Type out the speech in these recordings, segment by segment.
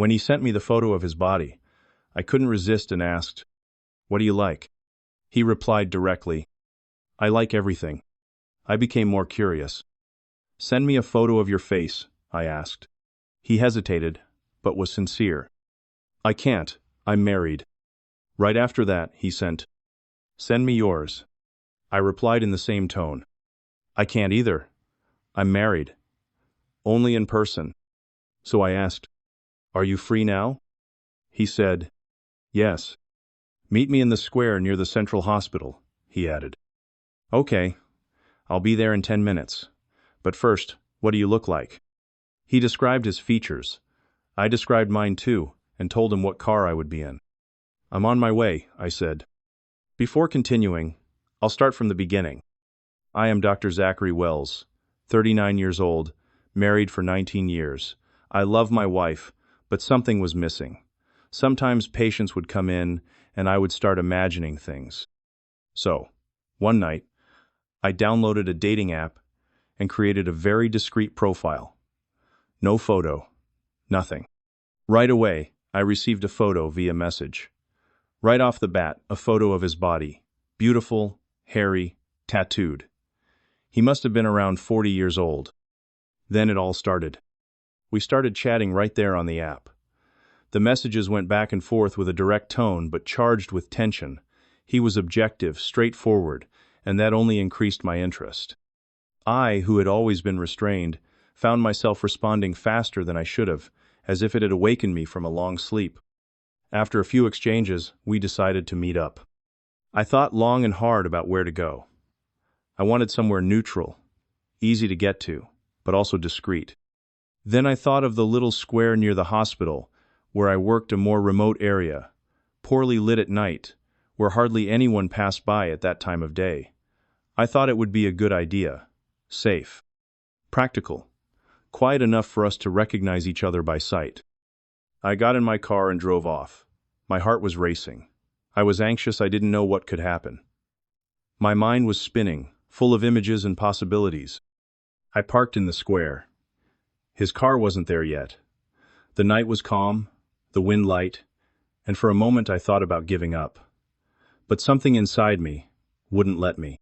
When he sent me the photo of his body, I couldn't resist and asked, "What do you like?" He replied directly, "I like everything." I became more curious. "Send me a photo of your face," I asked. He hesitated, but was sincere. "I can't, I'm married." Right after that, he sent, "Send me yours." I replied in the same tone, "I can't either. I'm married. Only in person." So I asked, "Are you free now?" He said, "Yes." "Meet me in the square near the central hospital," he added. "Okay, I'll be there in 10 minutes. But first, what do you look like?" He described his features. I described mine too, and told him what car I would be in. "I'm on my way," I said. Before continuing, I'll start from the beginning. I am Dr. Zachary Wells, 39 years old, married for 19 years. I love my wife, but something was missing. Sometimes patients would come in, and I would start imagining things. So, one night, I downloaded a dating app and created a very discreet profile. No photo, nothing. Right away, I received a photo via message. Right off the bat, a photo of his body. Beautiful, hairy, tattooed. He must have been around 40 years old. Then it all started. We started chatting right there on the app. The messages went back and forth with a direct tone, but charged with tension. He was objective, straightforward, and that only increased my interest. I, who had always been restrained, found myself responding faster than I should have, as if it had awakened me from a long sleep. After a few exchanges, we decided to meet up. I thought long and hard about where to go. I wanted somewhere neutral, easy to get to, but also discreet. Then I thought of the little square near the hospital, where I worked, a more remote area, poorly lit at night, where hardly anyone passed by at that time of day. I thought it would be a good idea, safe, practical, quiet enough for us to recognize each other by sight. I got in my car and drove off. My heart was racing. I was anxious. I didn't know what could happen. My mind was spinning, full of images and possibilities. I parked in the square. His car wasn't there yet. The night was calm, the wind light, and for a moment I thought about giving up. But something inside me wouldn't let me.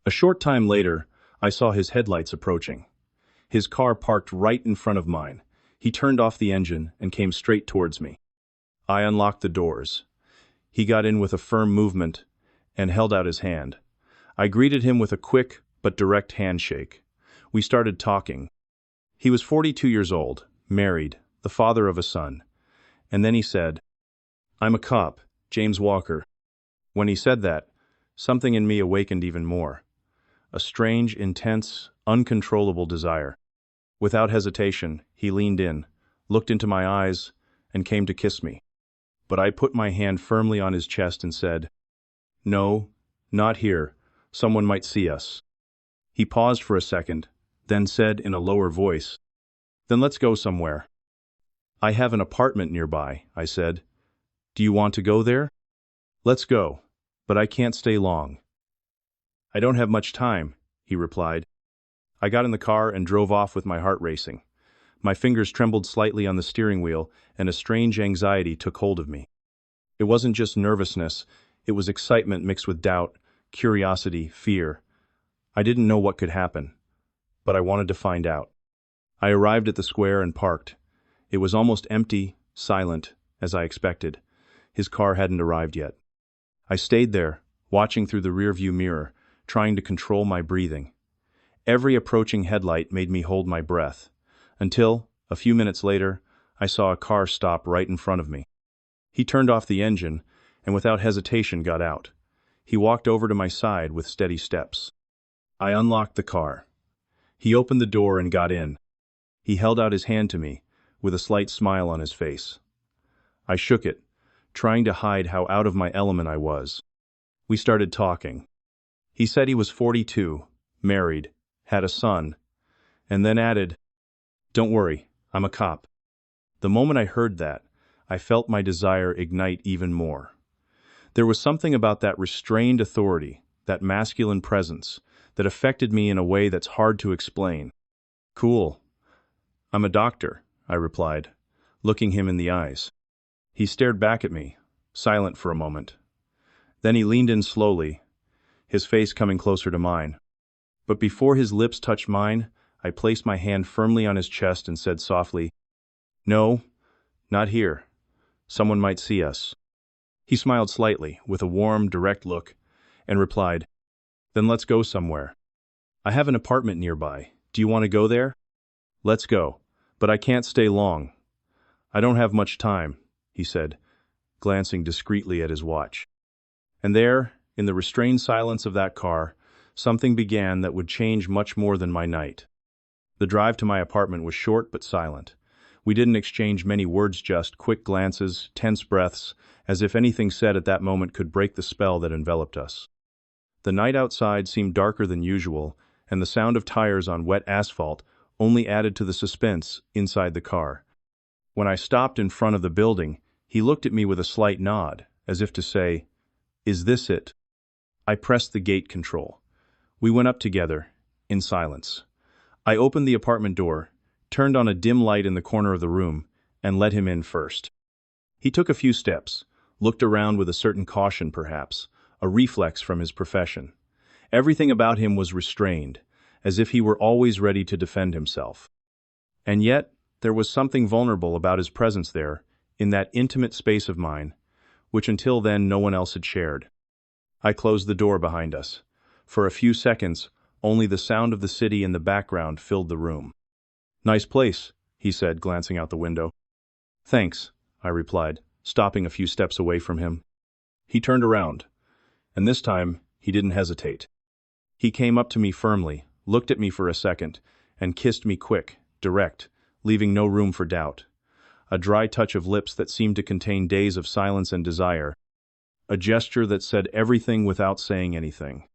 A short time later, I saw his headlights approaching. His car parked right in front of mine. He turned off the engine and came straight towards me. I unlocked the doors. He got in with a firm movement and held out his hand. I greeted him with a quick but direct handshake. We started talking. He was 42 years old, married, the father of a son. And then he said, "I'm a cop, James Walker." When he said that, something in me awakened even more. A strange, intense, uncontrollable desire. Without hesitation, he leaned in, looked into my eyes, and came to kiss me. But I put my hand firmly on his chest and said, "No, not here. Someone might see us." He paused for a second, then said in a lower voice, "Then let's go somewhere." "I have an apartment nearby," I said. "Do you want to go there?" "Let's go, but I can't stay long." "I don't have much time," he replied. I got in the car and drove off with my heart racing. My fingers trembled slightly on the steering wheel, and a strange anxiety took hold of me. It wasn't just nervousness, it was excitement mixed with doubt, curiosity, fear. I didn't know what could happen, but I wanted to find out. I arrived at the square and parked. It was almost empty, silent, as I expected. His car hadn't arrived yet. I stayed there, watching through the rearview mirror, trying to control my breathing. Every approaching headlight made me hold my breath, until, a few minutes later, I saw a car stop right in front of me. He turned off the engine, and without hesitation got out. He walked over to my side with steady steps. I unlocked the car. He opened the door and got in. He held out his hand to me, with a slight smile on his face. I shook it, trying to hide how out of my element I was. We started talking. He said he was 42, married, had a son, and then added, "Don't worry, I'm a cop." The moment I heard that, I felt my desire ignite even more. There was something about that restrained authority, that masculine presence, that affected me in a way that's hard to explain. "Cool. I'm a doctor," I replied, looking him in the eyes. He stared back at me, silent for a moment. Then he leaned in slowly, his face coming closer to mine. But before his lips touched mine, I placed my hand firmly on his chest and said softly, "No, not here. Someone might see us." He smiled slightly, with a warm, direct look, and replied, "Then let's go somewhere. I have an apartment nearby. Do you want to go there?" "Let's go. But I can't stay long. I don't have much time," he said, glancing discreetly at his watch. And there, in the restrained silence of that car, something began that would change much more than my night. The drive to my apartment was short but silent. We didn't exchange many words, just quick glances, tense breaths, as if anything said at that moment could break the spell that enveloped us. The night outside seemed darker than usual, and the sound of tires on wet asphalt only added to the suspense inside the car. When I stopped in front of the building, he looked at me with a slight nod, as if to say, "Is this it?" I pressed the gate control. We went up together, in silence. I opened the apartment door, turned on a dim light in the corner of the room, and let him in first. He took a few steps, looked around with a certain caution perhaps, a reflex from his profession. Everything about him was restrained, as if he were always ready to defend himself. And yet, there was something vulnerable about his presence there, in that intimate space of mine, which until then no one else had shared. I closed the door behind us. For a few seconds, only the sound of the city in the background filled the room. "Nice place," he said, glancing out the window. "Thanks," I replied, stopping a few steps away from him. He turned around, and this time he didn't hesitate. He came up to me firmly, looked at me for a second, and kissed me quick, direct, leaving no room for doubt. A dry touch of lips that seemed to contain days of silence and desire. A gesture that said everything without saying anything.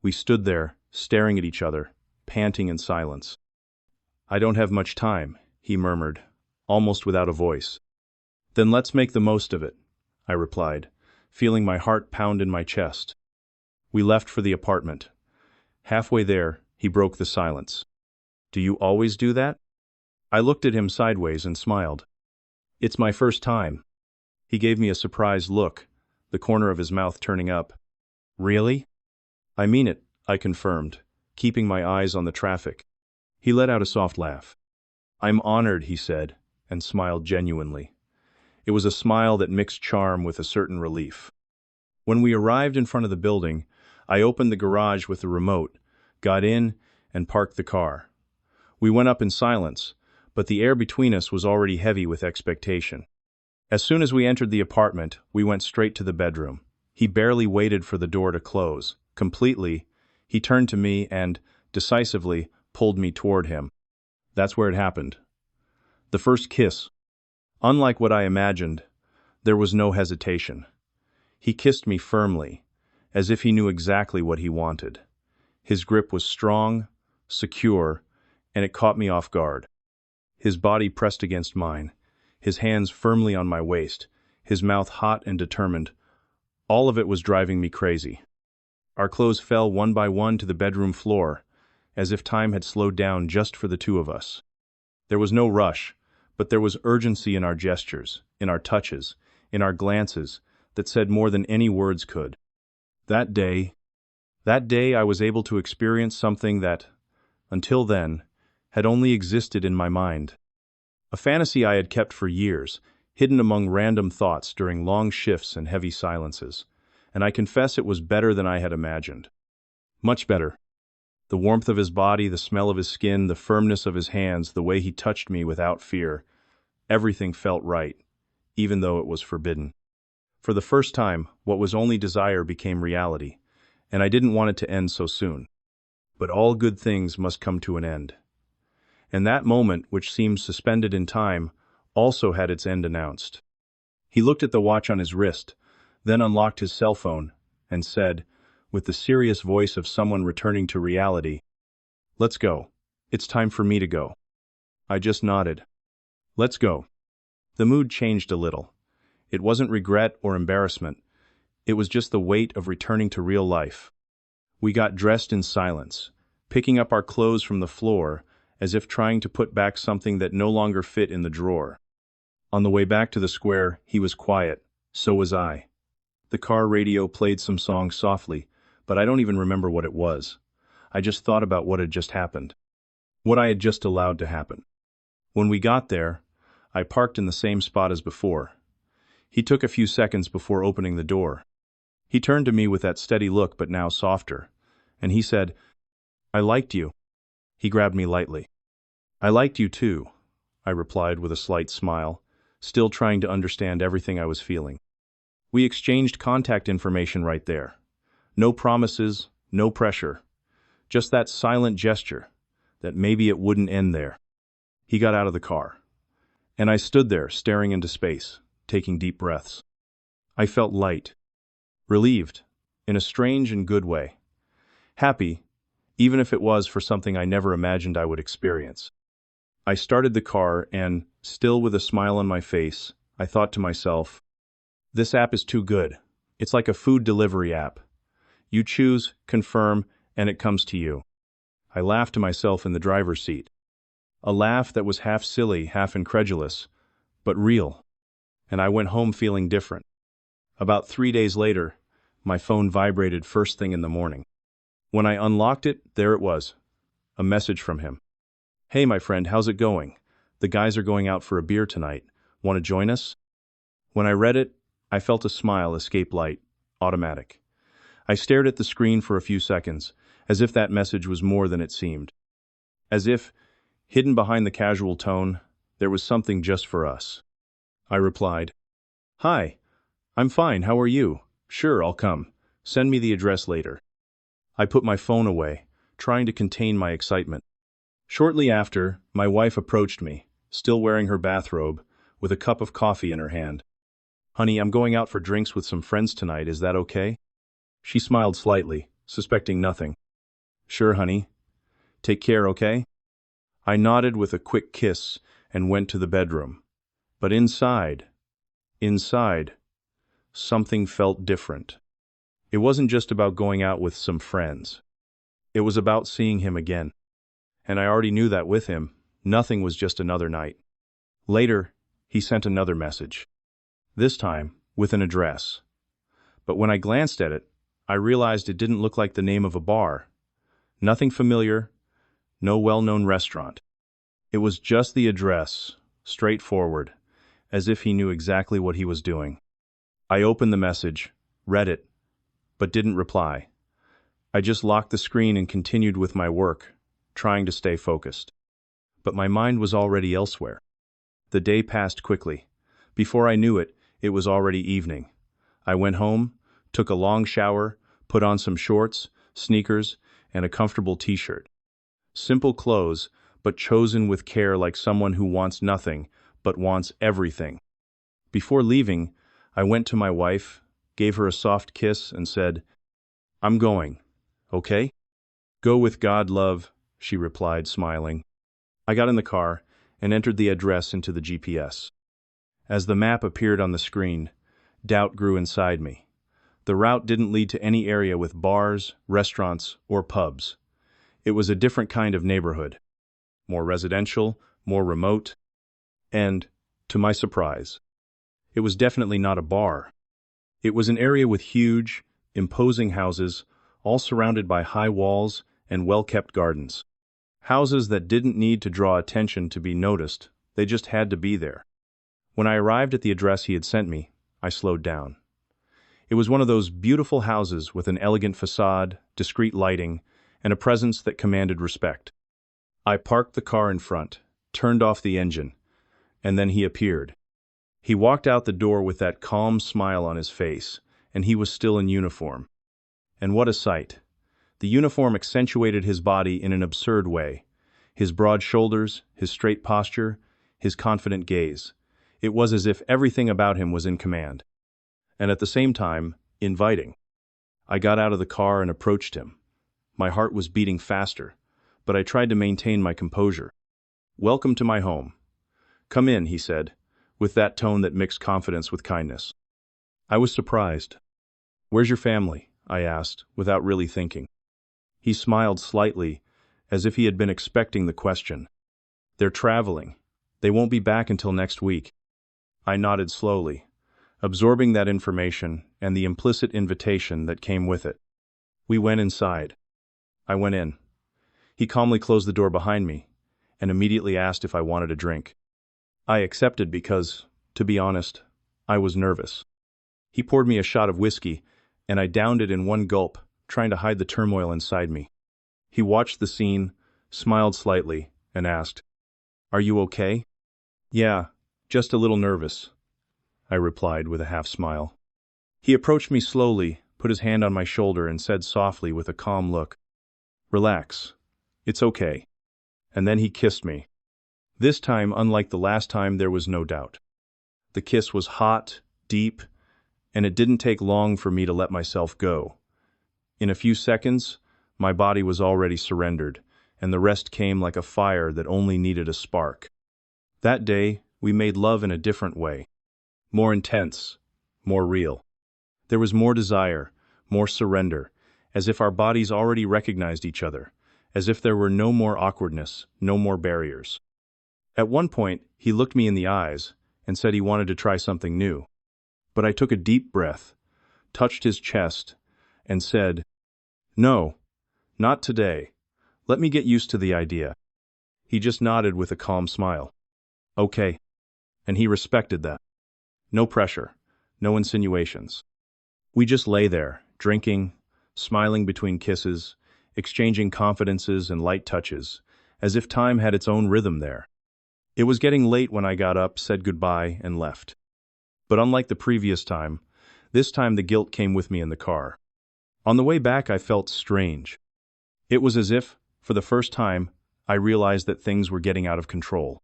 We stood there, staring at each other, panting in silence. "I don't have much time," he murmured, almost without a voice. "Then let's make the most of it," I replied, feeling my heart pound in my chest. We left for the apartment. Halfway there, he broke the silence. "Do you always do that?" I looked at him sideways and smiled. "It's my first time." He gave me a surprised look, the corner of his mouth turning up. "Really?" "I mean it," I confirmed, keeping my eyes on the traffic. He let out a soft laugh. "I'm honored," he said, and smiled genuinely. It was a smile that mixed charm with a certain relief. When we arrived in front of the building, I opened the garage with the remote, got in, and parked the car. We went up in silence, but the air between us was already heavy with expectation. As soon as we entered the apartment, we went straight to the bedroom. He barely waited for the door to close. Completely, he turned to me and, decisively, pulled me toward him. That's where it happened. The first kiss. Unlike what I imagined, there was no hesitation. He kissed me firmly, as if he knew exactly what he wanted. His grip was strong, secure, and it caught me off guard. His body pressed against mine, his hands firmly on my waist, his mouth hot and determined. All of it was driving me crazy. Our clothes fell one by one to the bedroom floor, as if time had slowed down just for the two of us. There was no rush, but there was urgency in our gestures, in our touches, in our glances, that said more than any words could. That day I was able to experience something that, until then, had only existed in my mind. A fantasy I had kept for years, hidden among random thoughts during long shifts and heavy silences, and I confess it was better than I had imagined. Much better. The warmth of his body, the smell of his skin, the firmness of his hands, the way he touched me without fear. Everything felt right, even though it was forbidden. For the first time, what was only desire became reality, and I didn't want it to end so soon. But all good things must come to an end. And that moment, which seemed suspended in time, also had its end announced. He looked at the watch on his wrist, then unlocked his cell phone, and said, with the serious voice of someone returning to reality, "Let's go. It's time for me to go." I just nodded. "Let's go." The mood changed a little. It wasn't regret or embarrassment. It was just the weight of returning to real life. We got dressed in silence, picking up our clothes from the floor, as if trying to put back something that no longer fit in the drawer. On the way back to the square, he was quiet. So was I. The car radio played some song softly, but I don't even remember what it was. I just thought about what had just happened. What I had just allowed to happen. When we got there, I parked in the same spot as before. He took a few seconds before opening the door. He turned to me with that steady look but now softer, and he said, "I liked you." He grabbed me lightly. "I liked you too," I replied with a slight smile, still trying to understand everything I was feeling. We exchanged contact information right there. No promises, no pressure. Just that silent gesture, that maybe it wouldn't end there. He got out of the car, and I stood there staring into space, taking deep breaths. I felt light, relieved, in a strange and good way. Happy, even if it was for something I never imagined I would experience. I started the car and, still with a smile on my face, I thought to myself, this app is too good. It's like a food delivery app. You choose, confirm, and it comes to you. I laughed to myself in the driver's seat. A laugh that was half silly, half incredulous, but real. And I went home feeling different. About 3 days later, my phone vibrated first thing in the morning. When I unlocked it, there it was. A message from him. "Hey, my friend, how's it going? The guys are going out for a beer tonight. Want to join us?" When I read it, I felt a smile escape light, automatic. I stared at the screen for a few seconds, as if that message was more than it seemed. As if, hidden behind the casual tone, there was something just for us. I replied, "Hi, I'm fine, how are you? Sure, I'll come. Send me the address later." I put my phone away, trying to contain my excitement. Shortly after, my wife approached me, still wearing her bathrobe, with a cup of coffee in her hand. "Honey, I'm going out for drinks with some friends tonight, is that okay?" She smiled slightly, suspecting nothing. "Sure, honey. Take care, okay?" I nodded with a quick kiss and went to the bedroom. But inside, something felt different. It wasn't just about going out with some friends. It was about seeing him again. And I already knew that with him, nothing was just another night. Later, he sent another message. This time, with an address. But when I glanced at it, I realized it didn't look like the name of a bar. Nothing familiar, no well-known restaurant. It was just the address, straightforward, as if he knew exactly what he was doing. I opened the message, read it, but didn't reply. I just locked the screen and continued with my work, trying to stay focused. But my mind was already elsewhere. The day passed quickly. Before I knew it, it was already evening. I went home, took a long shower, put on some shorts, sneakers, and a comfortable t-shirt. Simple clothes, but chosen with care like someone who wants nothing, but wants everything. Before leaving, I went to my wife, gave her a soft kiss, and said, "I'm going, okay?" "Go with God, love," she replied, smiling. I got in the car and entered the address into the GPS. As the map appeared on the screen, doubt grew inside me. The route didn't lead to any area with bars, restaurants, or pubs. It was a different kind of neighborhood. More residential, more remote, and, to my surprise, it was definitely not a bar. It was an area with huge, imposing houses, all surrounded by high walls and well-kept gardens. Houses that didn't need to draw attention to be noticed, they just had to be there. When I arrived at the address he had sent me, I slowed down. It was one of those beautiful houses with an elegant facade, discreet lighting, and a presence that commanded respect. I parked the car in front, turned off the engine, and then he appeared. He walked out the door with that calm smile on his face, and he was still in uniform. And what a sight! The uniform accentuated his body in an absurd way. His broad shoulders, his straight posture, his confident gaze. It was as if everything about him was in command. And at the same time, inviting. I got out of the car and approached him. My heart was beating faster, but I tried to maintain my composure. "Welcome to my home. Come in," he said, with that tone that mixed confidence with kindness. I was surprised. "Where's your family?" I asked, without really thinking. He smiled slightly, as if he had been expecting the question. "They're traveling. They won't be back until next week." I nodded slowly, absorbing that information and the implicit invitation that came with it. We went inside. I went in. He calmly closed the door behind me and immediately asked if I wanted a drink. I accepted because, to be honest, I was nervous. He poured me a shot of whiskey, and I downed it in one gulp, trying to hide the turmoil inside me. He watched the scene, smiled slightly, and asked, "Are you okay?" "Yeah, just a little nervous," I replied with a half smile. He approached me slowly, put his hand on my shoulder, and said softly with a calm look, "Relax. It's okay." And then he kissed me. This time, unlike the last time, there was no doubt. The kiss was hot, deep, and it didn't take long for me to let myself go. In a few seconds, my body was already surrendered, and the rest came like a fire that only needed a spark. That day, we made love in a different way. More intense, more real. There was more desire, more surrender, as if our bodies already recognized each other, as if there were no more awkwardness, no more barriers. At one point, he looked me in the eyes and said he wanted to try something new. But I took a deep breath, touched his chest, and said, "No, not today. Let me get used to the idea." He just nodded with a calm smile. "Okay." And he respected that. No pressure, no insinuations. We just lay there, drinking, smiling between kisses, exchanging confidences and light touches, as if time had its own rhythm there. It was getting late when I got up, said goodbye, and left. But unlike the previous time, this time the guilt came with me in the car. On the way back, I felt strange. It was as if, for the first time, I realized that things were getting out of control.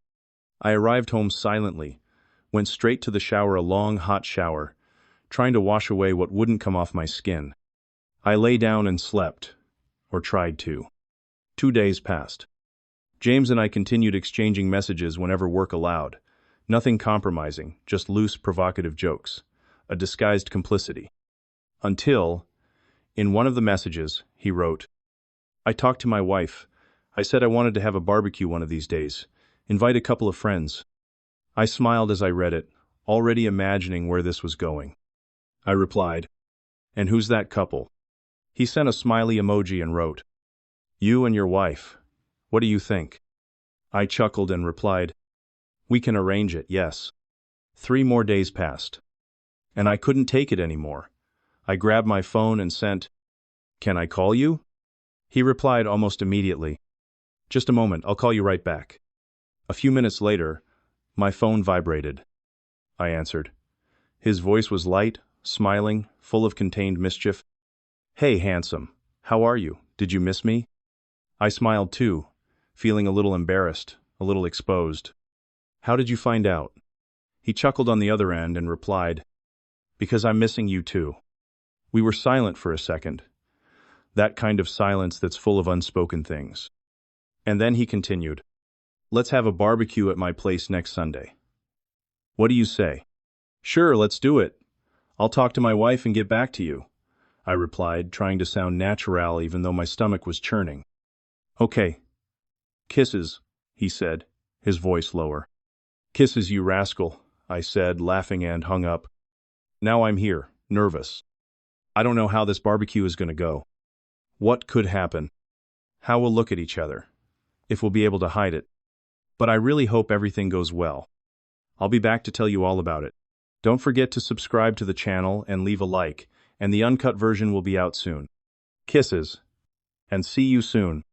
I arrived home silently, went straight to the shower, a long, hot shower, trying to wash away what wouldn't come off my skin. I lay down and slept, or tried to. 2 days passed. James and I continued exchanging messages whenever work allowed. Nothing compromising, just loose, provocative jokes, a disguised complicity. Until, in one of the messages, he wrote, "I talked to my wife. I said I wanted to have a barbecue one of these days. Invite a couple of friends." I smiled as I read it, already imagining where this was going. I replied, "And who's that couple?" He sent a smiley emoji and wrote, "You and your wife. What do you think?" I chuckled and replied, "We can arrange it, yes." 3 more days passed, and I couldn't take it anymore. I grabbed my phone and sent, "Can I call you?" He replied almost immediately, "Just a moment, I'll call you right back." A few minutes later, my phone vibrated. I answered. His voice was light, smiling, full of contained mischief. "Hey, handsome. How are you? Did you miss me?" I smiled too, feeling a little embarrassed, a little exposed. "How did you find out?" He chuckled on the other end and replied, "Because I'm missing you too." We were silent for a second, that kind of silence that's full of unspoken things. And then he continued, "Let's have a barbecue at my place next Sunday. What do you say?" "Sure, let's do it. I'll talk to my wife and get back to you," I replied, trying to sound natural even though my stomach was churning. "Okay. Kisses," he said, his voice lower. "Kisses, you rascal," I said, laughing, and hung up. Now I'm here, nervous. I don't know how this barbecue is going to go. What could happen? How we'll look at each other. If we'll be able to hide it. But I really hope everything goes well. I'll be back to tell you all about it. Don't forget to subscribe to the channel and leave a like, and the uncut version will be out soon. Kisses. And see you soon.